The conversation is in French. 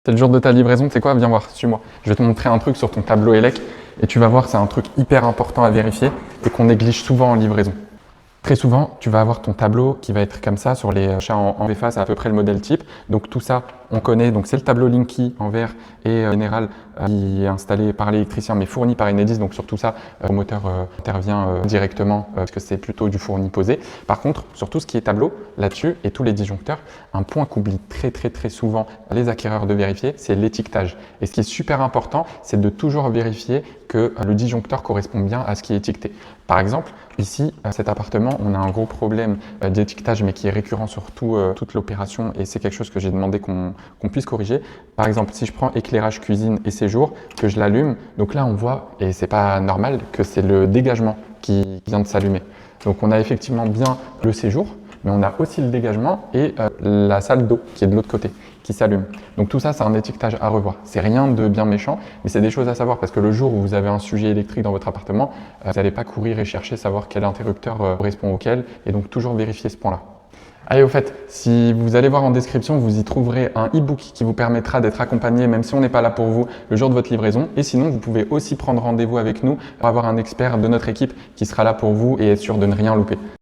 C'est le jour de ta livraison, c'est quoi? Viens voir, suis-moi. Je vais te montrer un truc sur ton tableau ELEC et tu vas voir, c'est un truc hyper important à vérifier et qu'on néglige souvent en livraison. Très souvent, tu vas avoir ton tableau qui va être comme ça sur les chats en VFA, c'est à peu près le modèle type. Donc tout ça, on connaît. Donc c'est le tableau Linky en vert et général qui est installé par l'électricien mais fourni par Enedis. Donc sur tout ça, le moteur intervient directement parce que c'est plutôt du fourni posé. Par contre, sur tout ce qui est tableau, là-dessus et tous les disjoncteurs, un point qu'oublient très souvent les acquéreurs de vérifier, c'est l'étiquetage. Et ce qui est super important, c'est de toujours vérifier que le disjoncteur correspond bien à ce qui est étiqueté. Par exemple, ici, cet appartement, on a un gros problème d'étiquetage, mais qui est récurrent sur toute l'opération et c'est quelque chose que j'ai demandé qu'on puisse corriger. Par exemple, si je prends éclairage cuisine et séjour, que je l'allume, donc là on voit, et c'est pas normal, que c'est le dégagement qui vient de s'allumer. Donc on a effectivement bien le séjour, mais on a aussi le dégagement et la salle d'eau qui est de l'autre côté, qui s'allume. Donc tout ça, c'est un étiquetage à revoir. C'est rien de bien méchant, mais c'est des choses à savoir parce que le jour où vous avez un sujet électrique dans votre appartement, vous n'allez pas courir et chercher savoir quel interrupteur correspond auquel, et donc toujours vérifier ce point-là. Allez, au fait, si vous allez voir en description, vous y trouverez un e-book qui vous permettra d'être accompagné, même si on n'est pas là pour vous, le jour de votre livraison. Et sinon, vous pouvez aussi prendre rendez-vous avec nous pour avoir un expert de notre équipe qui sera là pour vous et être sûr de ne rien louper.